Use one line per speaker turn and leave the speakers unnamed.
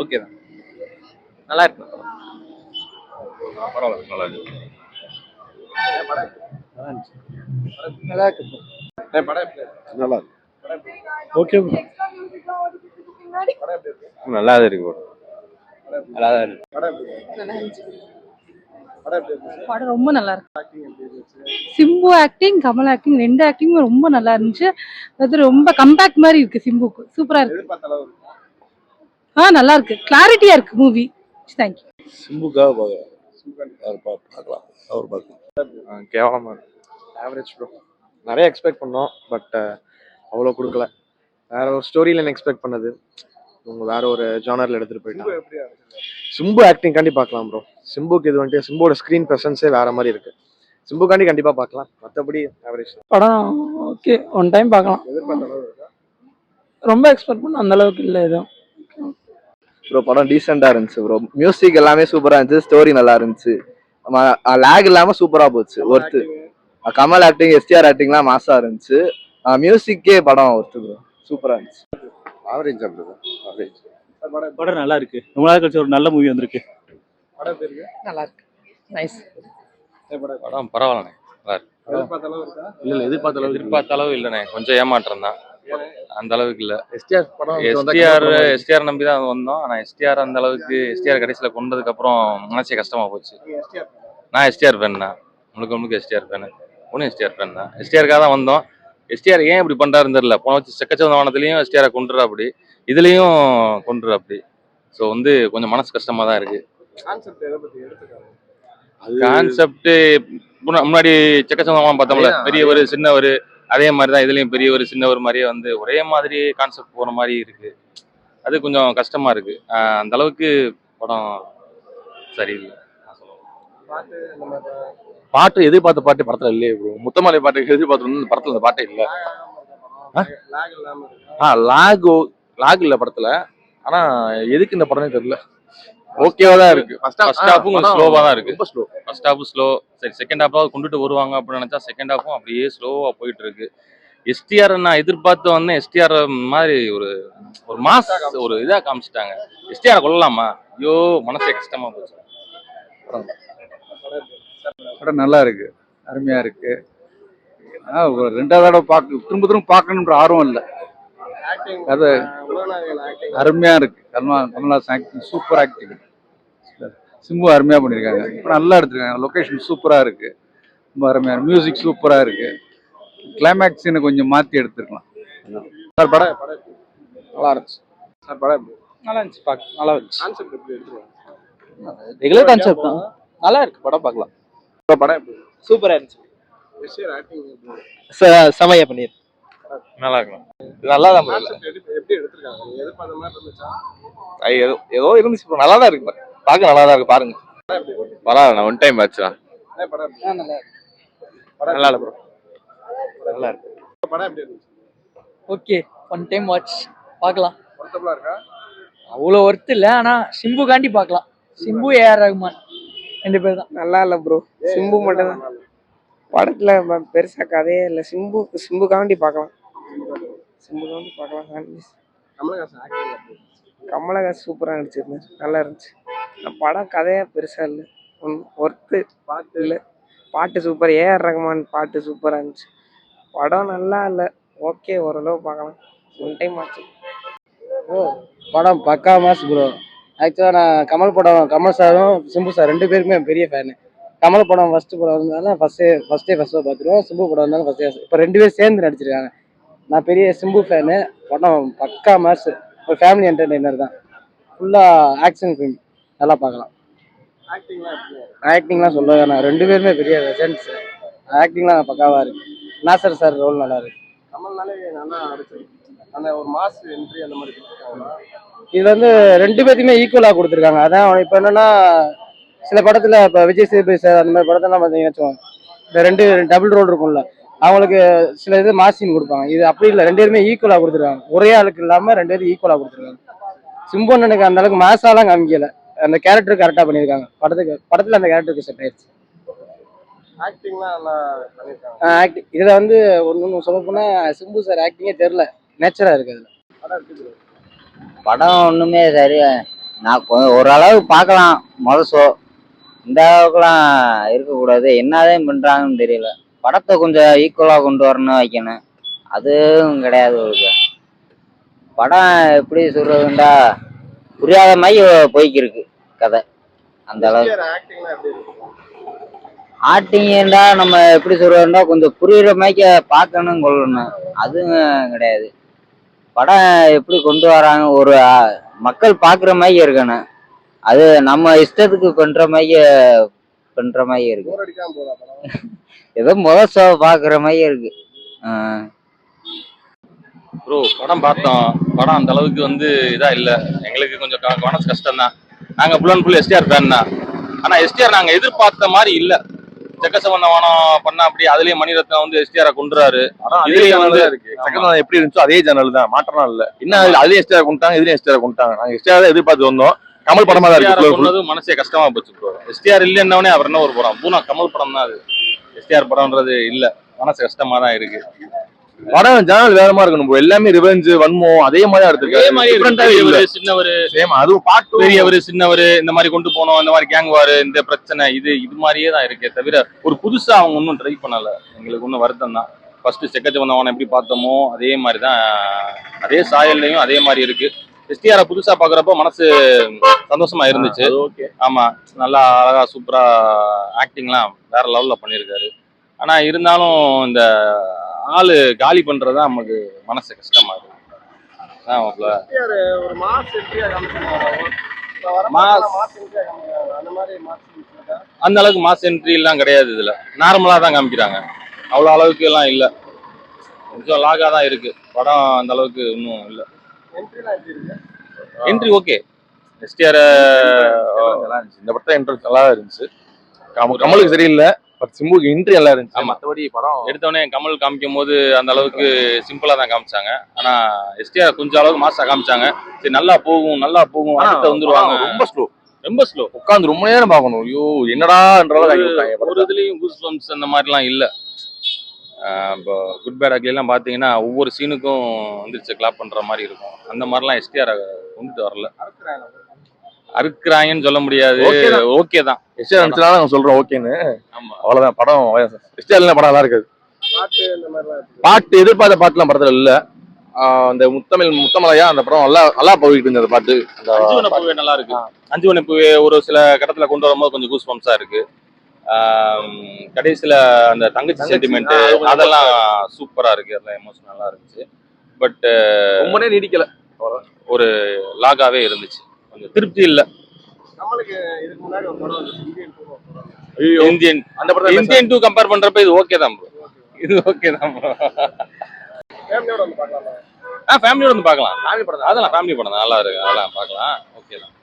Okay தான். நல்லா இருக்கு.
பரவாயில்ல, நல்லா இருக்கு.
நல்லா இருக்கு.
நல்லா இருக்கு.
ஓகே.
நல்லா இருக்கு.
நல்லா இருக்கு.
படம் ரொம்ப நல்லா இருக்கு. சிம்பு ஆக்டிங், கமல் ஆக்டிங் ரெண்டு ஆக்டிங்கும் ரொம்ப நல்லா இருந்துச்சு. அது ரொம்ப கம்பேக்ட் மாதிரி இருக்கு சிம்புக்கு. சூப்பரா இருக்கு. நல்லா இருக்கு. கிளாரிட்டியா இருக்கு மூவி. தேங்க்யூ.
சிம்புக்காக பார்க்கலாம். அவர் பார்க்கலாம்.
கேவலமா இருக்கு. Average bro. நிறைய எக்ஸ்பெக்ட் பண்ணோம், பட் அவ்வளோ கொடுக்கல. வேற ஒரு ஸ்டோரி லைன் எக்ஸ்பெக்ட் பண்ணது இவங்க வேற ஒரு ஜானர்ல எடுத்துட்டு போயிட்டாங்க. சிம்பு ஆக்டிங் காண்டி பார்க்கலாம் ப்ரோ. சிம்புக்கு இது வந்துட்டு சிம்புவோட ஸ்க்ரீன் ப்ரெசன்ஸே வேற மாதிரி இருக்கு. சிம்புக்காண்டி கண்டிப்பா பார்க்கலாம். மற்றபடி ஆவரேஜ்.
படம் ஓகே, ஒன் டைம் பார்க்கலாம். ரொம்ப எக்ஸ்பெக்ட் பண்ண அந்த அளவுக்கு இல்லை எதுவும்.
ப்ரோ படம் டீசெண்டா இருந்துச்சு ப்ரோ. மியூசிக் எல்லாமே சூப்பரா இருந்துச்சு, ஸ்டோரி நல்லா இருந்துச்சு, லேக் இல்லாம சூப்பரா போச்சு. ஒர்த்து. கமல் ஆக்டிங், எஸ்டிஆர் ஆக்டிங்லாம் மாசா இருந்துச்சு. மியூசிக்கே படம் ஒர்த்து ப்ரோ. சூப்பரா இருந்துச்சு.
Average average.
படம் நல்லா இருக்கு. ரொம்ப நாள் கழிச்சு ஒரு நல்ல மூவி வந்திருக்கு.
நல்லா இருக்கு. நைஸ்.
படம் பரவாயில்லண்ணே.
இல்ல
எதிர்பார்த்த அளவு இல்லைண்ணே. கொஞ்சம் ஏமாற்றம் தான். அந்த அளவுக்கு இல்ல.
எஸ்டிஆர்
எஸ்டிஆர் நம்பி தான் வந்தோம். ஆனா எஸ்டிஆர் அந்த அளவுக்கு எஸ்டிஆர் கடைசியில கொண்டதுக்கு அப்புறம் மனசே கஷ்டமா போச்சு. நான் எஸ்டிஆர் ஃபேன் தான். முழுக்க எஸ்டிஆர் ஃபேனு. ஒன்னும் எஸ்டிஆர் ஃபேன் தான். எஸ்டிஆருக்காக தான் வந்தோம். எஸ்டிஆர் ஏன் இப்படி பண்றாருன்னு தெரியல. போன வச்சு செக்கச்சவந்த வானத்துலயும் எஸ்டிஆரை கொண்டுறா அப்படி, இதுலயும் கொண்டுறா அப்படி. ஸோ கொஞ்சம் மனசு கஷ்டமா தான் இருக்கு. கான்செப்ட் முன்னாடி செக்கச்சவந்த வானம் பார்த்தோம்ல, பெரியவர் சின்னவர், அதே மாதிரி தான் இதுலயும் பெரியவர் சின்னவர் மாதிரியே ஒரே மாதிரி கான்செப்ட் போற மாதிரி இருக்கு. அது கொஞ்சம் கஷ்டமா இருக்கு. அந்த அளவுக்கு படம் சரியில்லை.
பாட்டு எதிர்பார்த்த பாட்டு படத்துல இல்லையே ப்ரோ. முத்தமாலை பாட்டு எதிர்பார்த்து இந்த படத்துல அந்த பாட்டே இல்ல. லாக் இல்ல படத்துல. ஆனா எதுக்கு இந்த படமே தெரியல.
ஓகேவா தான் இருக்கு. ஃபர்ஸ்ட் ஹாஃபும் கொஞ்சம் ஸ்லோவா தான் இருக்கு.
ரொம்ப ஸ்லோ.
First half slow. சரி, செகண்ட் ஹாஃபாவது கொண்டுட்டு வருவாங்க அப்படின்னு நினைச்சா செகண்ட் ஹாஃபும் அப்படியே ஸ்லோவா போயிட்டு இருக்கு. எஸ்டிஆர் நான் எதிர்பார்த்து வந்தேன். எஸ்டிஆர் மாதிரி ஒரு மாஸ் ஒரு இதா காமிச்சிட்டாங்க. எஸ்டிஆர் கொள்ளலாமா? ஐயோ, மனசே கஷ்டமா போச்சு.
படம் நல்லா இருக்கு, அருமையா இருக்கு. ரெண்டாவது தடவை திரும்ப பார்க்கணுன்ற ஆர்வம் இல்லை. அது அருமையா இருக்கு. Kamal Haasan acting super acting. Simbu அருமையா பண்ணியிருக்காங்க. இப்போ நல்லா எடுத்துருக்காங்க. லொக்கேஷன் சூப்பரா இருக்கு. ரொம்ப அருமையான மியூசிக் சூப்பரா இருக்கு. கிளைமேக்ஸ் சீனை கொஞ்சம் மாத்தி எடுத்துருக்கலாம்.
சார் படம் நல்லா இருந்துச்சு. சார் படம்
நல்லா இருந்துச்சு. நல்லா இருந்துச்சு.
கான்செப்ட் எப்படி எடுத்துருவாங்க?
ரெகுலர் கான்செப்ட் தான். நல்லா இருக்கு. படம் பார்க்கலாம்.
படம்
சூப்பரா இருந்துச்சு.
எஸ்டிஆர் ஆக்டிங்
சமையா பண்ணிரு.
நல்லா இருக்கும்.
நல்லா தான் எப்படி எடுத்துருக்காங்க? எதிர்பார்த்த மாதிரி இருந்துச்சா?
ஏதோ இருந்துச்சு. நல்லா தான் இருக்கு. பார்க்க நல்லா தான் இருக்கு. பாருங்க. பரவாயில்ல. ஒன் டைம் ஆச்சுடா.
படம்
நல்லா இல்ல ப்ரோ.
நல்லா இருக்கு. படம் எப்படி இருந்துச்சு?
ஓகே, ஒன் டைம் வாட்ச் பார்க்கலாம்.
ஒர்த்தபிளா இருக்கா?
அவ்வளோ ஒர்த்து இல்லை, ஆனால் சிம்பு காண்டி பார்க்கலாம். சிம்பு, ஏஆர் ரகுமான் ரெண்டு பேர் தான்.
நல்லா இல்லை ப்ரோ. சிம்பு மட்டும் தான் படத்துல பெருசா கதையே இல்லை. சிம்புக்காண்டி பார்க்கலாம். சிம்புக்காண்டி பார்க்கலாம்.
கமலஹாசன் ஆக்டிங்
கமலஹாசன் சூப்பரா நடிச்சிருந்தாரு. நல்லா இருந்துச்சு. படம் கதையா பெருசா இல்லை. ஒர்த்து பாட்டு இல்லை. பாட்டு சூப்பர். ஏஆர் ரகுமான் பாட்டு சூப்பரா இருந்துச்சு. படம் நல்லா இல்லை. ஓகே, ஓரளவு பார்க்கலாம். ஒன் டைம் ஆச்சு.
படம் பக்கா மாஸ் ப்ரோ. ஆக்சுவலாக நான் கமல் சாரும் சிம்பு சார் ரெண்டு பேருக்குமே பெரிய ஃபேனு. கமல் படம் ஃபர்ஸ்ட் படம் இருந்தாலும் ஃபர்ஸ்ட் பார்த்துருவோம். சிம்பு படம் இருந்தாலும் ஃபர்ஸ்ட். இப்போ ரெண்டு பேரும் சேர்ந்து நடிச்சிருக்காங்க. நான் பெரிய சிம்பு ஃபேனு. படம் பக்கா மாஸ். ஒரு ஃபேமிலி என்டர்டெய்னர் தான். ஃபுல்லாக ஆக்ஷன் ஃபிலிம். நல்லா பார்க்கலாம். ஆக்டிங்லாம் சொல்ல வேணாம். ரெண்டு பேருமே பெரிய லெஜண்ட்ஸ். ஆக்டிங்லாம் பக்காவாக இருக்கு. நாசர் சார் ரோல் நல்லா இருக்கு.
கமல்னாலே நல்லா நடிச்சிருக்கு. அந்த ஒரு மாஸ் என்ட்ரி அந்த மாதிரி
இது ரெண்டு பேர்த்தையுமே ஈக்குவலாக கொடுத்துருக்காங்க. அதான் இப்போ என்னன்னா, சில படத்தில் இப்போ விஜய் சேதுபதி சார் அந்த மாதிரி படத்தெல்லாம் பார்த்தீங்கன்னா இந்த ரெண்டு டபுள் ரோல் இருக்கும்ல, அவங்களுக்கு சில இது மாசின் கொடுப்பாங்க. இது அப்படி இல்லை. ரெண்டு பேருமே ஈக்குவலாக கொடுத்துருக்காங்க. ஒரே ஆளுக்கு இல்லாமல் ரெண்டு பேரும் ஈக்குவலாக கொடுத்துருக்காங்க. சிம்புன்னு அந்த அளவுக்கு மாசாலாம் காமிக்கல. அந்த கேரக்டர் கரெக்டாக பண்ணியிருக்காங்க. படத்தில் அந்த கேரக்டருக்கு செட் ஆயிடுச்சு. ஆக்டிங் இதில் ஒன்று சொல்ல போனால் சிம்பு சார் ஆக்டிங்கே தெரில. நேச்சராக இருக்குது அதில்.
படம் ஒன்றுமே சரி நான் ஓரளவுக்கு பார்க்கலாம் முதல் ஷோ. இந்த அளவுக்குலாம் இருக்கக்கூடாது. என்னதான் பண்றாங்கன்னு தெரியல. படத்தை கொஞ்சம் ஈக்குவலா கொண்டு வரணும், வைக்கணும். அதுவும் கிடையாது. ஒரு படம் எப்படி சொல்றதுண்டா, புரியாத மாதிரி போய்க்கிருக்கு கதை. அந்த அளவுக்கு ஆக்டிங்கா நம்ம எப்படி சொல்றதுண்டா, கொஞ்சம் புரியுற மாதிரி பார்க்கணும் கொள்ளணும். அதுவும் கிடையாது. படம் எப்படி கொண்டு வராங்க, ஒரு மக்கள் பார்க்குற மாதிரி இருக்கணும். அது நம்ம இஷ்டத்துக்கு பண்ற மாதிரி இருக்கு. ஏதோ முதல் ஷோ பார்க்குற மாதிரி இருக்கு.
ப்ரோ படம் பார்த்தோம். படம் அந்த அளவுக்கு வந்து இதா இல்ல. எங்களுக்கு கொஞ்சம் மனசு கஷ்டம் தான். நாங்க full and full STR fan தான். ஆனா எஸ்டிஆர் நாங்க எதிர்பார்த்த மாதிரி இல்ல. செக்கச்சவந்தவானம் பண்ண அப்படி அதுலயே மணிரத்னம் வந்து எஸ்டிஆர் கொண்டுறாரு. இதுலயும் வந்து
செகண்ட் எப்படி இருந்துச்சோ அதே ஜன்னல் தான், மாற்றம் இல்ல. என்ன அதுலயும் எஸ்டிஆர் கொண்டுட்டாங்க, இதுலயும் எஸ்டிஆர் கொண்டுட்டாங்க. நாங்க எஸ்டிஆர் தான் எதிர்பார்த்து வந்தோம். கமல் படமா தான் இருக்கு.
கொண்டது மனசே கஷ்டமா போச்சு ப்ரோ. எஸ்டிஆர் இல்லைன்னே அவர் என்ன ஒரு படம் பூனா கமல் படம் தான் அது. எஸ்டிஆர் படம்ன்றது இல்ல. மனசு கஷ்டமா தான் இருக்கு.
படம் ஜன்னல் வேறமா இருக்கணும் bro. எல்லாமே ரிவெஞ்ச் வன்மம் அதே மாதிரி எடுத்துருக்காரு.
சின்னவரு
அதுவும் பாட்டு
பெரியவரு சின்னவரு இந்த மாதிரி கொண்டு போனோம். இந்த மாதிரி கேங் வாரு, இந்த பிரச்சனை இது மாதிரியே தான் இருக்கே தவிர ஒரு புதுசா அவங்க ஒன்றும் ட்ரை பண்ணல. எங்களுக்கு ஒன்றும் வருத்தம் தான். ஃபர்ஸ்ட் செக்கச்ச வந்தவனை எப்படி பார்த்தோமோ அதே மாதிரி தான், அதே சாயல்லையும் அதே மாதிரி இருக்கு. எஸ்டிஆரை புதுசா பாக்குறப்ப மனசு சந்தோஷமா இருந்துச்சு. ஆமா, நல்லா அழகா சூப்பரா ஆக்டிங்லாம் வேற லெவல்ல பண்ணியிருக்காரு. ஆனா இருந்தாலும் இந்த ஆளு காலி பண்றதுதான் நமக்கு மனசு கஷ்டமா இருக்கு. அந்த அளவுக்கு மாஸ் என்ட்ரி எல்லாம் கிடையாது. இதுல நார்மலா தான் காமிக்கிறாங்க. அவ்வளவு அளவுக்கு எல்லாம் இல்ல. கொஞ்சம் லாகா தான் இருக்கு படம். அந்த அளவுக்கு இன்னும் இல்ல. Entry okay. எஸ்டிஆர்
இந்த படத்தை என்ட்ரி நல்லா இருந்துச்சு. கமலுக்கு சரியில்லை, பட் சிம்புக்கு என்ட்ரி நல்லா இருந்துச்சு.
மற்றபடி படம் எடுத்தவொடனே கமல் காமிக்கும் போது அந்த அளவுக்கு சிம்பிளா தான் காமிச்சாங்க. ஆனா எஸ்டிஆர் கொஞ்சம் அளவுக்கு மாசா காமிச்சாங்க. சரி நல்லா போகும் அடுத்த வந்துருவாங்க. ரொம்ப ஸ்லோ
உட்காந்து ரொம்ப நேரம் பார்க்கணும். ஐயோ என்னடான்றாங்க.
ஒரு இதுலயும் கூஸ் பம்ப்ஸ் அந்த மாதிரிலாம் இல்ல. இப்போ குட் பேட் அக்லி எல்லாம் பாத்தீங்கன்னா ஒவ்வொரு சீனுக்கும் வந்துருச்சு கிளாப் பண்ற மாதிரி இருக்கும். அந்த மாதிரிலாம் எஸ்டிஆர் கொண்டுட்டு வரல. அறுக்குறாங்கன்னு சொல்ல முடியாது. ஓகே தான்.
எஸ்டிஆர் நினைச்சனால நாங்க சொல்றோம் ஓகேன்னு.
ஆமா,
அவ்வளவுதான். படம் எஸ்டிஆர் படம் நல்லா இருக்காது. பாட்டு எதிர்பார்த்த பாட்டுலாம் படத்துல இல்ல. அந்த முத்தமலையா அந்த படம் நல்லா போயிட்டு இருந்தது. பாட்டு
அஞ்சுவன பூவே நல்லா இருக்கு. அஞ்சுவன பூவே ஒரு சில கட்டத்துல கொண்டு வரும்போது கொஞ்சம் கூஸ் பம்ப்ஸா இருக்கு. கடைசியில அந்த தங்கச்சி சென்டிமெண்ட் அதெல்லாம் சூப்பரா இருக்கு. அதெல்லாம் எமோஷன் நல்லா இருந்துச்சு. பட்
ரொம்ப நேரம் நீடிக்கல.
ஒரு லாகாவே இருந்துச்சு. கொஞ்சம் திருப்தி இல்ல. இந்தியன்
அந்த படத்தை
இந்தியன் 2 கம்பேர் பண்றப்ப இது ஓகே தான் ப்ரோ. இது ஓகே தான் ப்ரோ. ஃபேமிலியோட வந்து பார்க்கலாம். அதெல்லாம் ஃபேமிலி படம் தான், நல்லா இருக்கு. அதெல்லாம் பார்க்கலாம். ஓகே தான்.